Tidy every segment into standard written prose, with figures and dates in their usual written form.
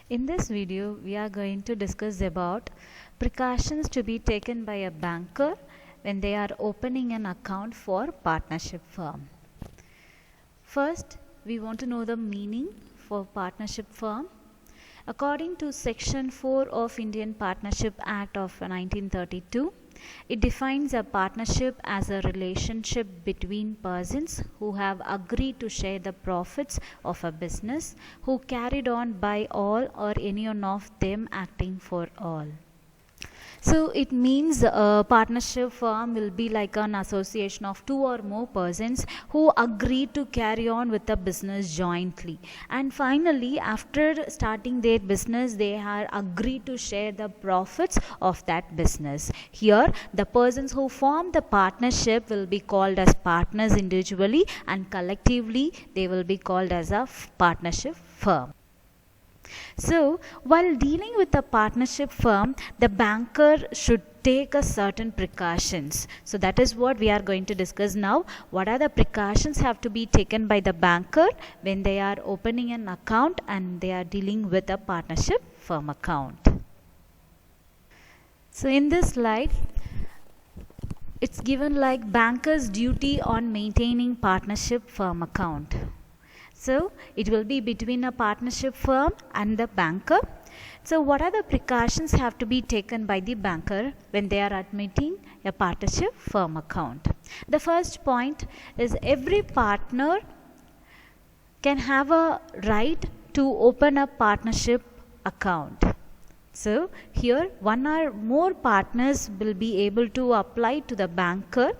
In this video, we are going to discuss about precautions to be taken by a banker when they are opening an account for partnership firm. First, we want to know the meaning for partnership firm. According to Section 4 of Indian Partnership Act of 1932, it defines a partnership as a relationship between persons who have agreed to share the profits of a business, who carried on by all or any one of them acting for all. So it means a partnership firm will be like an association of two or more persons who agree to carry on with the business jointly. And finally, after starting their business, they are agreed to share the profits of that business. Here, the persons who form the partnership will be called as partners individually, and collectively they will be called as a partnership firm. So, while dealing with a partnership firm, the banker should take a certain precautions. So that is what we are going to discuss now. What are the precautions have to be taken by the banker when they are opening an account and they are dealing with a partnership firm account? So in this slide, it's given like banker's duty on maintaining partnership firm account. So it will be between a partnership firm and the banker. So what are the precautions have to be taken by the banker when they are admitting a partnership firm account? The first point is every partner can have a right to open a partnership account. So here one or more partners will be able to apply to the banker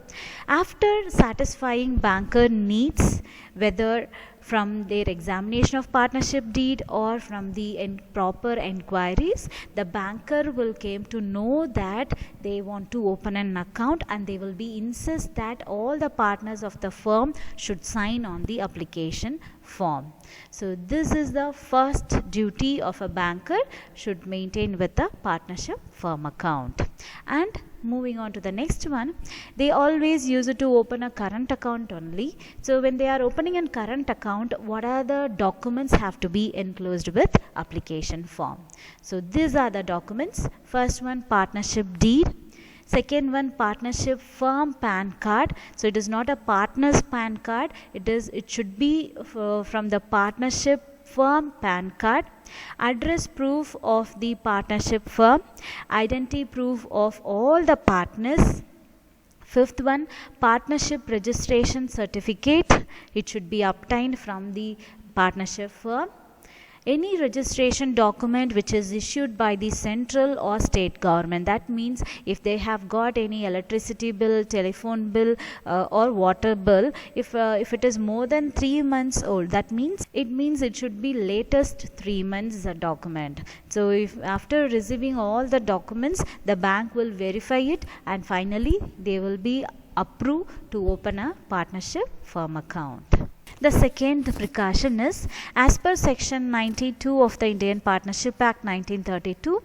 after satisfying banker needs, whether from their examination of partnership deed or from the proper enquiries. The banker will came to know that they want to open an account, and they will be insist that all the partners of the firm should sign on the application form. So this is the first duty of a banker should maintain with the partnership firm account. And moving on to the next one, they always use it to open a current account only. So when they are opening a current account, what are the documents have to be enclosed with application form? So these are the documents. First one, partnership deed. Second one, partnership firm PAN card. So it is not a partner's PAN card. It should be from the partnership firm PAN card. Address proof of the partnership firm. Identity proof of all the partners. Fifth one, partnership registration certificate. It should be obtained from the partnership firm. Any registration document which is issued by the central or state government. That means if they have got any electricity bill, telephone bill or water bill, if it is more than 3 months old, that means it should be latest 3 months document. So if after receiving all the documents, the bank will verify it, and finally they will be approved to open a partnership firm account. The second precaution is, as per Section 92 of the Indian Partnership Act 1932,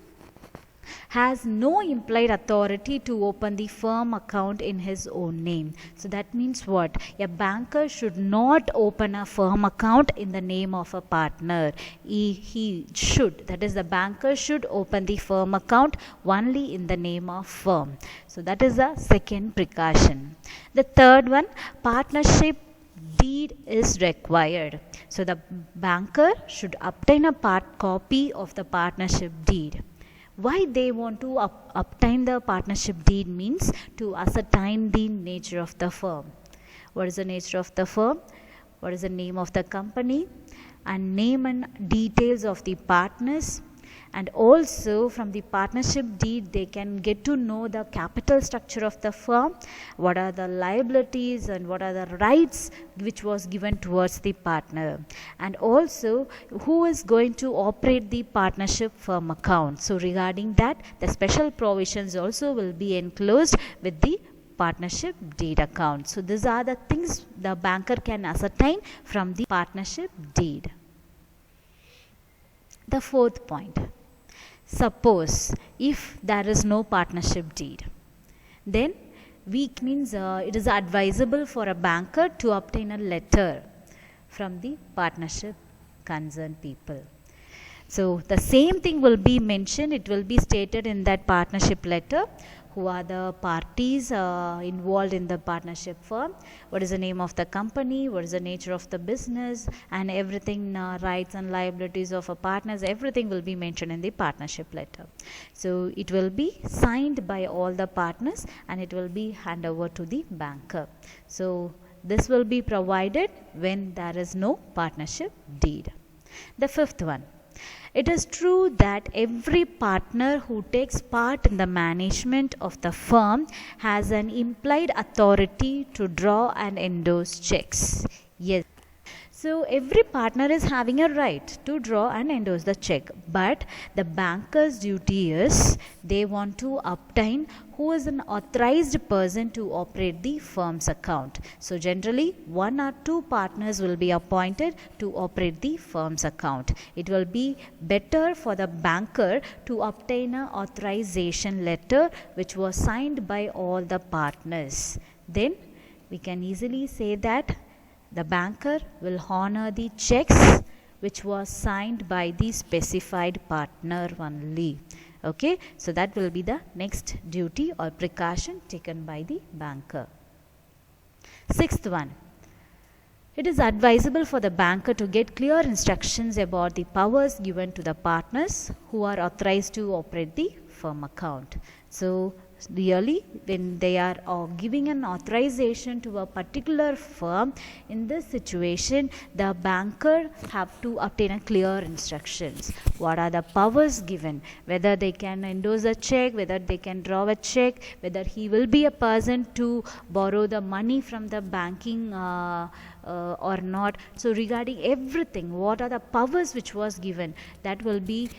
has no implied authority to open the firm account in his own name. So that means what? A banker should not open a firm account in the name of a partner. He should, that is the banker should open the firm account only in the name of firm. So that is the second precaution. The third one, partnership deed is required. So the banker should obtain a copy of the partnership deed. Why they want to obtain the partnership deed means to ascertain the nature of the firm. What is the nature of the firm? What is the name of the company? And name and details of the partners. And also from the partnership deed they can get to know the capital structure of the firm, what are the liabilities and what are the rights which was given towards the partner, and also who is going to operate the partnership firm account. So regarding that, the special provisions also will be enclosed with the partnership deed account. So these are the things the banker can ascertain from the partnership deed. The fourth point, suppose if there is no partnership deed, then it is advisable for a banker to obtain a letter from the partnership concerned people. So the same thing will be mentioned, it will be stated in that partnership letter. Who are the parties involved in the partnership firm, what is the name of the company, what is the nature of the business, and everything, rights and liabilities of a partners, everything will be mentioned in the partnership letter. So it will be signed by all the partners and it will be handed over to the banker. So this will be provided when there is no partnership deed. The fifth one. It is true that every partner who takes part in the management of the firm has an implied authority to draw and endorse checks. Yes. So every partner is having a right to draw and endorse the check, but the banker's duty is they want to obtain who is an authorized person to operate the firm's account. So generally 1 or 2 partners will be appointed to operate the firm's account. It will be better for the banker to obtain an authorization letter which was signed by all the partners. Then we can easily say that the banker will honor the checks which was signed by the specified partner only. Okay, so that will be the next duty or precaution taken by the banker. Sixth one. It is advisable for the banker to get clear instructions about the powers given to the partners who are authorized to operate the firm account. So really, when they are giving an authorization to a particular firm, in this situation the banker have to obtain a clear instructions. What are the powers given, whether they can endorse a check, whether they can draw a check, whether he will be a person to borrow the money from the banking or not. So regarding everything, what are the powers which was given, that will be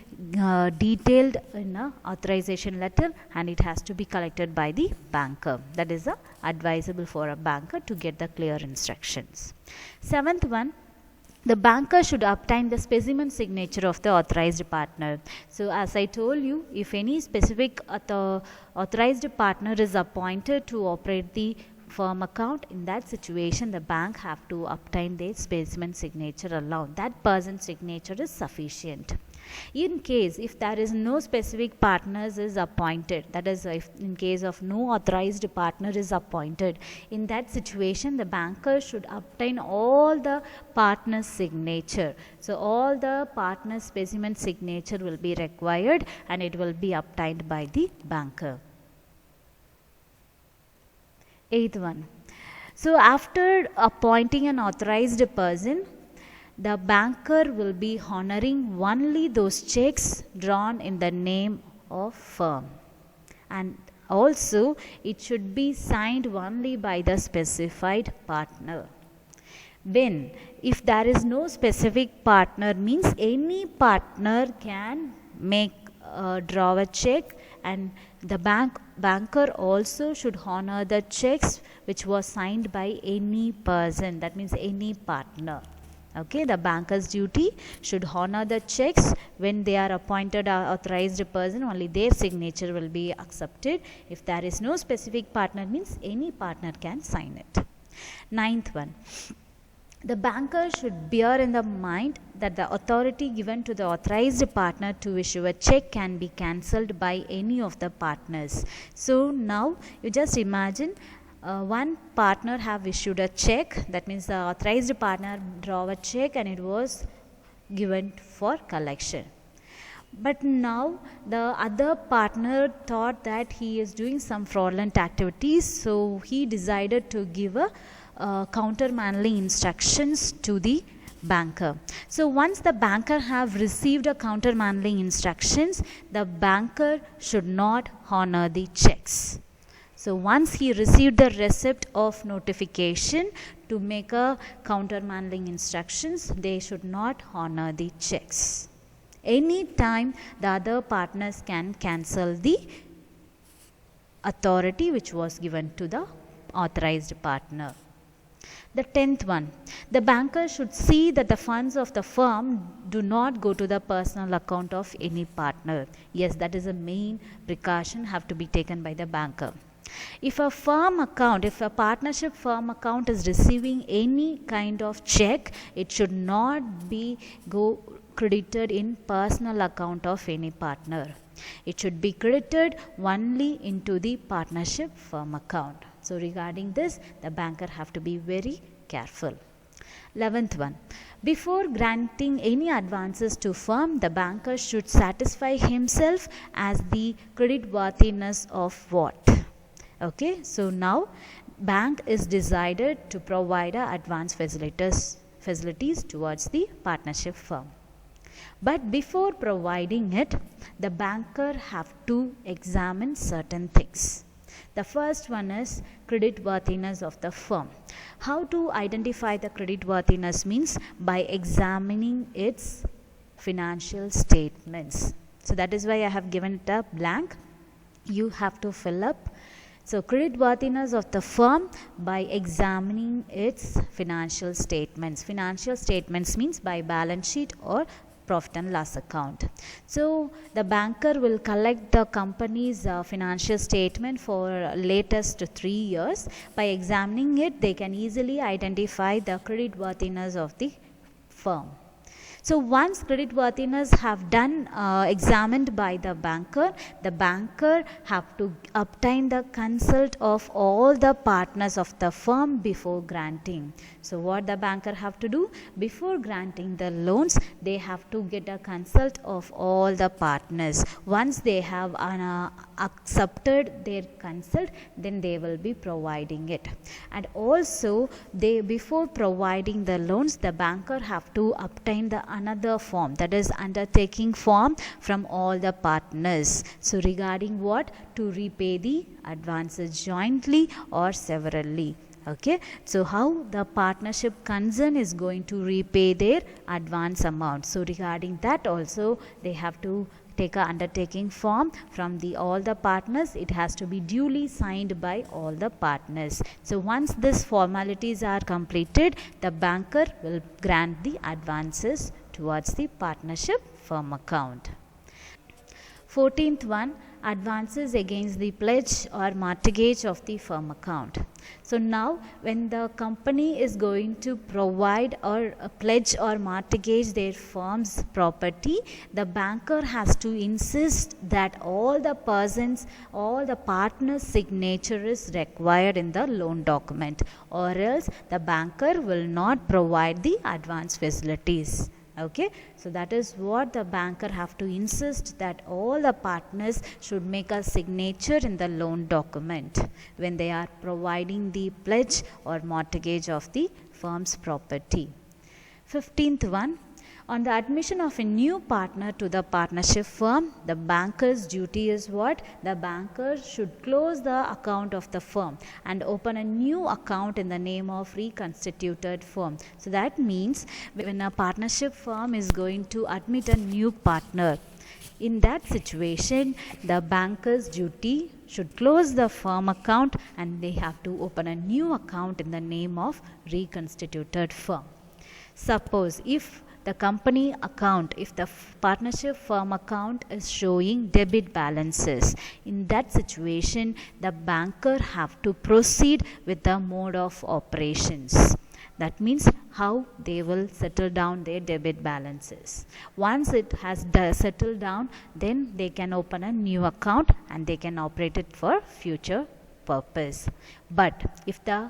detailed in a authorization letter and it has to be collected by the banker. That is advisable for a banker to get the clear instructions. Seventh one. The banker should obtain the specimen signature of the authorized partner. So as I told you, if any specific authorized partner is appointed to operate the firm account, in that situation the bank have to obtain the specimen signature alone. That person's signature is sufficient. In case if there is no specific partners is appointed, that is if in case of no authorized partner is appointed, in that situation the banker should obtain all the partners signature. So all the partners specimen signature will be required and it will be obtained by the banker. Eighth one. So after appointing an authorized person, the banker will be honoring only those checks drawn in the name of firm, and also it should be signed only by the specified partner. When if there is no specific partner, means any partner can make draw a check, and the banker also should honor the checks which was signed by any person, that means any partner. Okay, the banker's duty should honor the checks when they are appointed authorized person, only their signature will be accepted. If there is no specific partner, means any partner can sign it. Ninth one. The banker should bear in the mind that the authority given to the authorized partner to issue a check can be cancelled by any of the partners. So now you just imagine one partner have issued a check, that means the authorized partner draw a check and it was given for collection. But now the other partner thought that he is doing some fraudulent activities, so he decided to give a countermandling instructions to the banker. So once the banker have received a countermandling instructions, the banker should not honor the checks. So once he received the receipt of notification to make a countermandling instructions, they should not honor the checks. Any time the other partners can cancel the authority which was given to the authorized partner. The 10th one. The banker should see that the funds of the firm do not go to the personal account of any partner. Yes, that is a main precaution have to be taken by the banker. If a firm account, if a partnership firm account is receiving any kind of check, it should not be go credited in personal account of any partner. It should be credited only into the partnership firm account. So regarding this, the banker have to be very careful. 11th one, before granting any advances to firm, the banker should satisfy himself as the creditworthiness of what? Okay, so now bank is decided to provide advance facilities towards the partnership firm. But before providing it, the banker have to examine certain things. The first one is creditworthiness of the firm. How to identify the creditworthiness means by examining its financial statements. So that is why I have given it a blank. You have to fill up. So creditworthiness of the firm by examining its financial statements. Financial statements means by balance sheet or profit and loss account. So the banker will collect the company's financial statement for latest 3 years. By examining it, they can easily identify the creditworthiness of the firm. So once creditworthiness have done examined by the banker have to obtain the consult of all the partners of the firm before granting. So what the banker have to do? Before granting the loans, they have to get a consult of all the partners. Once they have accepted their consult, then they will be providing it. And also before providing the loans, the banker have to obtain the another form, that is undertaking form from all the partners. So regarding what? To repay the advances jointly or severally. Okay, so how the partnership concern is going to repay their advance amount. So regarding that also, they have to take a undertaking form from all the partners. It has to be duly signed by all the partners. So once these formalities are completed, the banker will grant the advances towards the partnership firm account. 14th one, advances against the pledge or mortgage of the firm account. So now when the company is going to provide or pledge or mortgage their firm's property, the banker has to insist that all the partners' signature is required in the loan document, or else the banker will not provide the advance facilities. Okay, so that is what the banker have to insist, that all the partners should make a signature in the loan document when they are providing the pledge or mortgage of the firm's property. 15th one, on the admission of a new partner to the partnership firm, the banker's duty is what? The banker should close the account of the firm and open a new account in the name of reconstituted firm. So that means when a partnership firm is going to admit a new partner, in that situation, the banker's duty should close the firm account and they have to open a new account in the name of reconstituted firm. Suppose if the company account, if the partnership firm account is showing debit balances, in that situation the banker have to proceed with the mode of operations. That means how they will settle down their debit balances. Once it has settled down, then they can open a new account and they can operate it for future purpose. But if the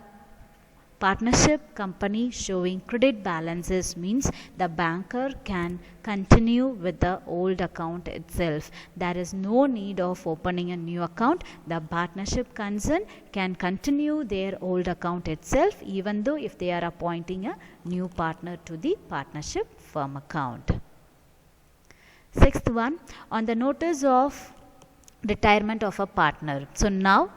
partnership company showing credit balances, means the banker can continue with the old account itself. There is no need of opening a new account. The partnership concern can continue their old account itself, even though if they are appointing a new partner to the partnership firm account. 6th one, on the notice of retirement of a partner. So now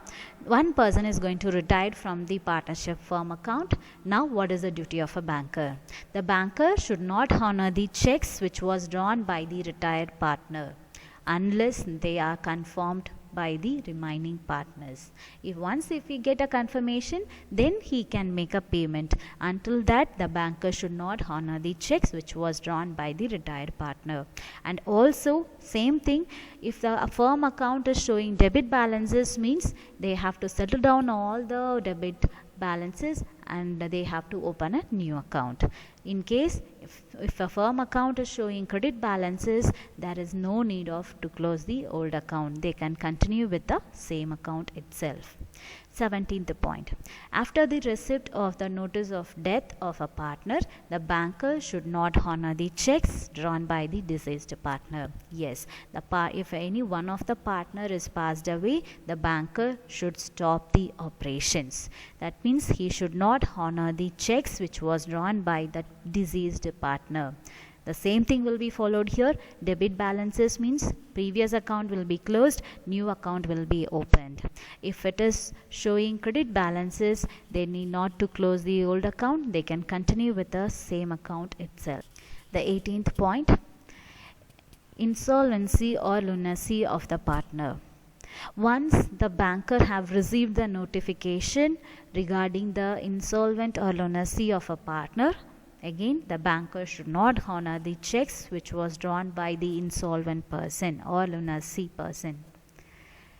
one person is going to retire from the partnership firm account. Now what is the duty of a banker? The banker should not honor the checks which was drawn by the retired partner unless they are confirmed by the remaining partners. If we get a confirmation, then he can make a payment. Until that, the banker should not honor the checks which was drawn by the retired partner. And also same thing, if the firm account is showing debit balances, means they have to settle down all the debit balances and they have to open a new account. In case if a firm account is showing credit balances, there is no need of to close the old account. They can continue with the same account itself. 17th point. After the receipt of the notice of death of a partner, the banker should not honor the checks drawn by the deceased partner. Yes, if any one of the partner is passed away, the banker should stop the operations. That means he should not honor the checks which was drawn by the deceased partner. The same thing will be followed here. Debit balances means previous account will be closed, new account will be opened. If it is showing credit balances, they need not to close the old account. They can continue with the same account itself. The 18th point, insolvency or lunacy of the partner. Once the banker have received the notification regarding the insolvent or lunacy of a partner, again, the banker should not honor the checks which was drawn by the insolvent person or lunacy person.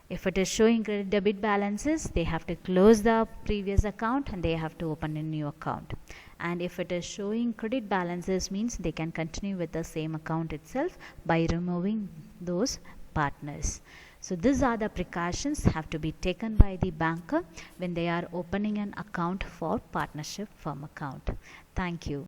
If it is showing credit debit balances, they have to close the previous account and they have to open a new account. And if it is showing credit balances, means they can continue with the same account itself by removing those partners. So these are the precautions have to be taken by the banker when they are opening an account for partnership firm account. Thank you.